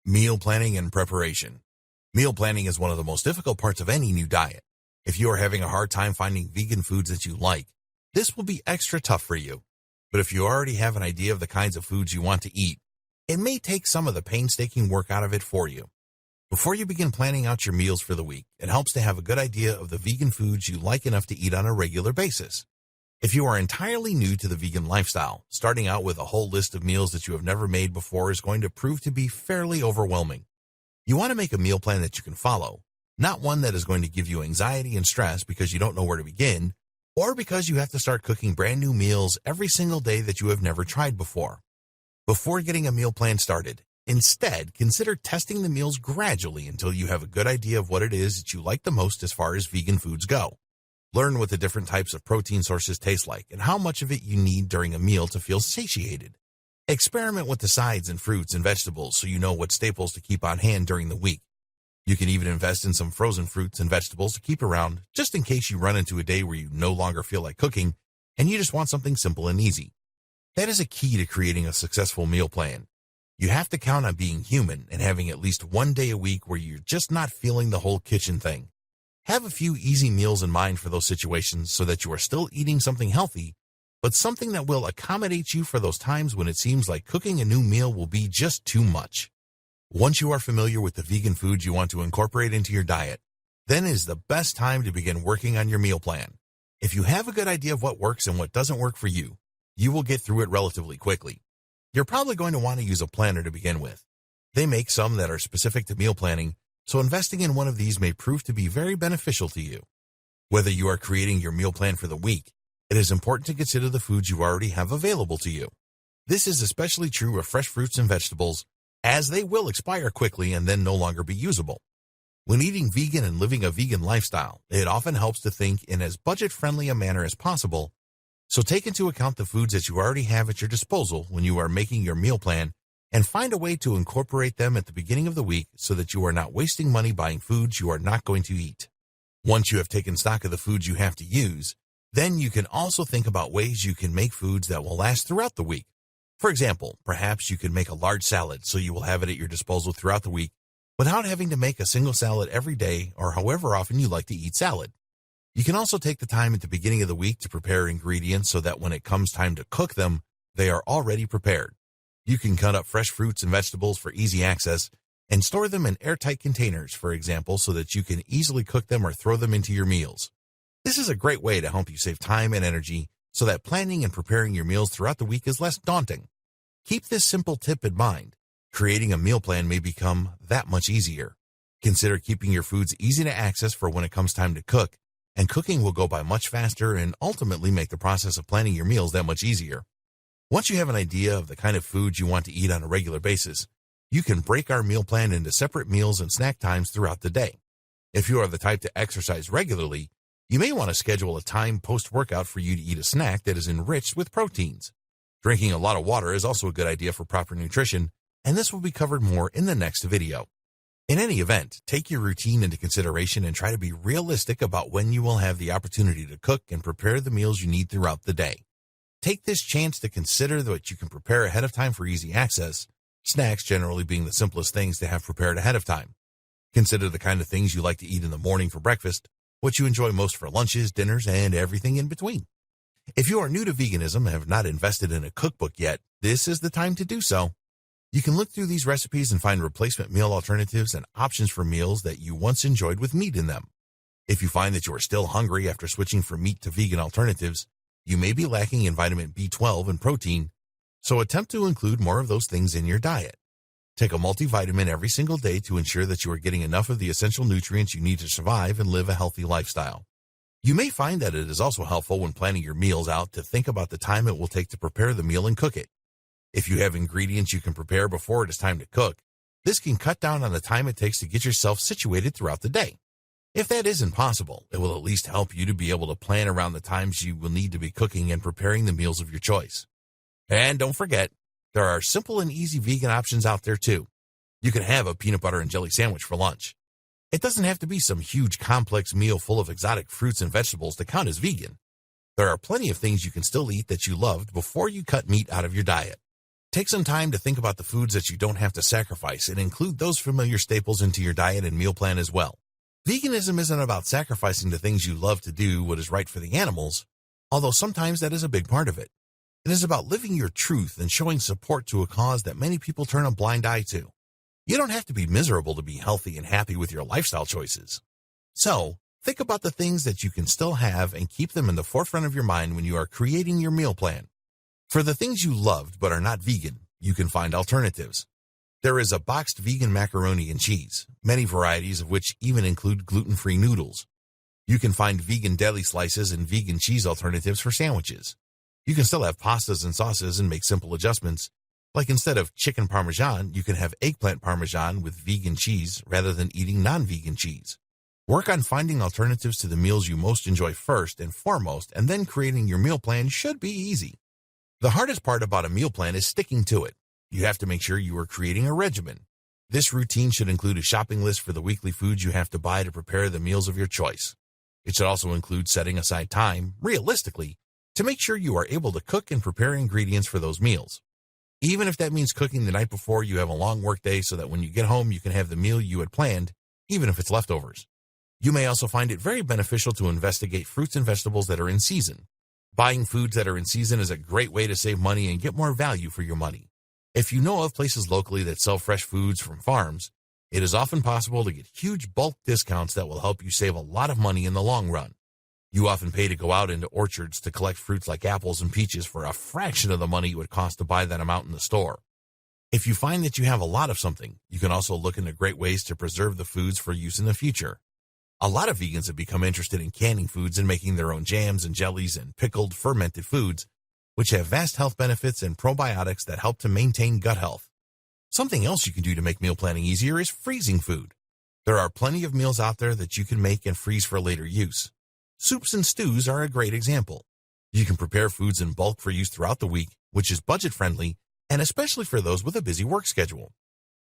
Meal planning and preparation. Meal planning is one of the most difficult parts of any new diet. If you are having a hard time finding vegan foods that you like, this will be extra tough for you. But if you already have an idea of the kinds of foods you want to eat, it may take some of the painstaking work out of it for you. Before you begin planning out your meals for the week, it helps to have a good idea of the vegan foods you like enough to eat on a regular basis. If you are entirely new to the vegan lifestyle, starting out with a whole list of meals that you have never made before is going to prove to be fairly overwhelming. You want to make a meal plan that you can follow, not one that is going to give you anxiety and stress because you don't know where to begin, or because you have to start cooking brand new meals every single day that you have never tried before. Before getting a meal plan started, instead, consider testing the meals gradually until you have a good idea of what it is that you like the most as far as vegan foods go. Learn what the different types of protein sources taste like and how much of it you need during a meal to feel satiated. Experiment with the sides and fruits and vegetables so you know what staples to keep on hand during the week. You can even invest in some frozen fruits and vegetables to keep around just in case you run into a day where you no longer feel like cooking and you just want something simple and easy. That is a key to creating a successful meal plan. You have to count on being human and having at least one day a week where you're just not feeling the whole kitchen thing. Have a few easy meals in mind for those situations so that you are still eating something healthy, but something that will accommodate you for those times when it seems like cooking a new meal will be just too much. Once you are familiar with the vegan foods you want to incorporate into your diet, then is the best time to begin working on your meal plan. If you have a good idea of what works and what doesn't work for you, you will get through it relatively quickly. You're probably going to want to use a planner to begin with. They make some that are specific to meal planning, so investing in one of these may prove to be very beneficial to you. Whether you are creating your meal plan for the week, it is important to consider the foods you already have available to you. This is especially true of fresh fruits and vegetables, as they will expire quickly and then no longer be usable. When eating vegan and living a vegan lifestyle, it often helps to think in as budget-friendly a manner as possible, so take into account the foods that you already have at your disposal when you are making your meal plan and find a way to incorporate them at the beginning of the week so that you are not wasting money buying foods you are not going to eat. Once you have taken stock of the foods you have to use, then you can also think about ways you can make foods that will last throughout the week. For example, perhaps you could make a large salad so you will have it at your disposal throughout the week without having to make a single salad every day or however often you like to eat salad. You can also take the time at the beginning of the week to prepare ingredients so that when it comes time to cook them, they are already prepared. You can cut up fresh fruits and vegetables for easy access and store them in airtight containers, for example, so that you can easily cook them or throw them into your meals. This is a great way to help you save time and energy so that planning and preparing your meals throughout the week is less daunting. Keep this simple tip in mind. Creating a meal plan may become that much easier. Consider keeping your foods easy to access for when it comes time to cook, and cooking will go by much faster and ultimately make the process of planning your meals that much easier. Once you have an idea of the kind of foods you want to eat on a regular basis, you can break our meal plan into separate meals and snack times throughout the day. If you are the type to exercise regularly, you may want to schedule a time post-workout for you to eat a snack that is enriched with proteins. Drinking a lot of water is also a good idea for proper nutrition, and this will be covered more in the next video. In any event, take your routine into consideration and try to be realistic about when you will have the opportunity to cook and prepare the meals you need throughout the day. Take this chance to consider what you can prepare ahead of time for easy access, snacks generally being the simplest things to have prepared ahead of time. Consider the kind of things you like to eat in the morning for breakfast, what you enjoy most for lunches, dinners, and everything in between. If you are new to veganism and have not invested in a cookbook yet, this is the time to do so. You can look through these recipes and find replacement meal alternatives and options for meals that you once enjoyed with meat in them. If you find that you are still hungry after switching from meat to vegan alternatives, you may be lacking in vitamin B12 and protein, so attempt to include more of those things in your diet. Take a multivitamin every single day to ensure that you are getting enough of the essential nutrients you need to survive and live a healthy lifestyle. You may find that it is also helpful when planning your meals out to think about the time it will take to prepare the meal and cook it. If you have ingredients you can prepare before it is time to cook, this can cut down on the time it takes to get yourself situated throughout the day. If that isn't possible, it will at least help you to be able to plan around the times you will need to be cooking and preparing the meals of your choice. And don't forget, there are simple and easy vegan options out there too. You can have a peanut butter and jelly sandwich for lunch. It doesn't have to be some huge complex meal full of exotic fruits and vegetables to count as vegan. There are plenty of things you can still eat that you loved before you cut meat out of your diet. Take some time to think about the foods that you don't have to sacrifice and include those familiar staples into your diet and meal plan as well. Veganism isn't about sacrificing the things you love to do what is right for the animals, although sometimes that is a big part of it. It is about living your truth and showing support to a cause that many people turn a blind eye to. You don't have to be miserable to be healthy and happy with your lifestyle choices. So, think about the things that you can still have and keep them in the forefront of your mind when you are creating your meal plan. For the things you loved but are not vegan, you can find alternatives. There is a boxed vegan macaroni and cheese, many varieties of which even include gluten-free noodles. You can find vegan deli slices and vegan cheese alternatives for sandwiches. You can still have pastas and sauces and make simple adjustments. Like instead of chicken parmesan, you can have eggplant parmesan with vegan cheese rather than eating non-vegan cheese. Work on finding alternatives to the meals you most enjoy first and foremost, and then creating your meal plan should be easy. The hardest part about a meal plan is sticking to it. You have to make sure you are creating a regimen. This routine should include a shopping list for the weekly foods you have to buy to prepare the meals of your choice. It should also include setting aside time, realistically, to make sure you are able to cook and prepare ingredients for those meals. Even if that means cooking the night before you have a long work day so that when you get home you can have the meal you had planned, even if it's leftovers. You may also find it very beneficial to investigate fruits and vegetables that are in season. Buying foods that are in season is a great way to save money and get more value for your money. If you know of places locally that sell fresh foods from farms, it is often possible to get huge bulk discounts that will help you save a lot of money in the long run. You often pay to go out into orchards to collect fruits like apples and peaches for a fraction of the money it would cost to buy that amount in the store. If you find that you have a lot of something, you can also look into great ways to preserve the foods for use in the future. A lot of vegans have become interested in canning foods and making their own jams and jellies and pickled, fermented foods, which have vast health benefits and probiotics that help to maintain gut health. Something else you can do to make meal planning easier is freezing food. There are plenty of meals out there that you can make and freeze for later use. Soups and stews are a great example. You can prepare foods in bulk for use throughout the week, which is budget-friendly, and especially for those with a busy work schedule.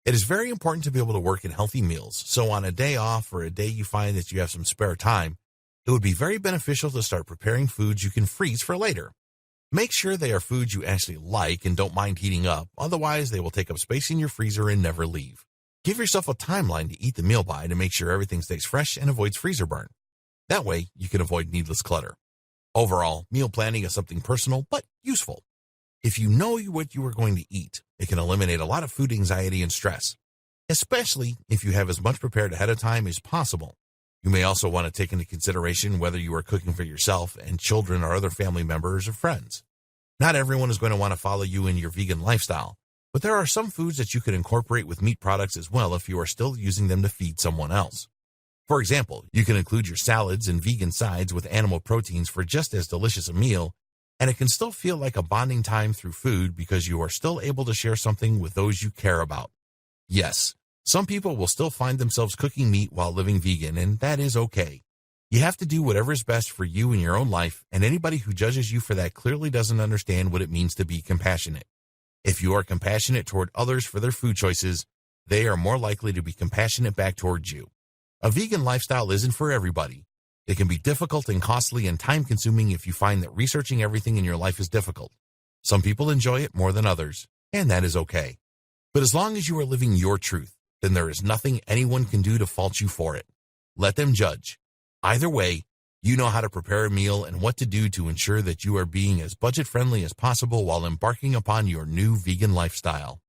It is very important to be able to work in healthy meals, so on a day off or a day you find that you have some spare time, it would be very beneficial to start preparing foods you can freeze for later. Make sure they are foods you actually like and don't mind heating up, otherwise they will take up space in your freezer and never leave. Give yourself a timeline to eat the meal by to make sure everything stays fresh and avoids freezer burn. That way, you can avoid needless clutter. Overall, meal planning is something personal but useful. If you know what you are going to eat, it can eliminate a lot of food anxiety and stress, especially if you have as much prepared ahead of time as possible. You may also want to take into consideration whether you are cooking for yourself and children or other family members or friends. Not everyone is going to want to follow you in your vegan lifestyle, but there are some foods that you can incorporate with meat products as well if you are still using them to feed someone else. For example, you can include your salads and vegan sides with animal proteins for just as delicious a meal, and it can still feel like a bonding time through food because you are still able to share something with those you care about. Yes, some people will still find themselves cooking meat while living vegan, and that is okay. You have to do whatever is best for you in your own life, and anybody who judges you for that clearly doesn't understand what it means to be compassionate. If you are compassionate toward others for their food choices, they are more likely to be compassionate back towards you. A vegan lifestyle isn't for everybody. It can be difficult and costly and time-consuming if you find that researching everything in your life is difficult. Some people enjoy it more than others, and that is okay. But as long as you are living your truth, then there is nothing anyone can do to fault you for it. Let them judge. Either way, you know how to prepare a meal and what to do to ensure that you are being as budget-friendly as possible while embarking upon your new vegan lifestyle.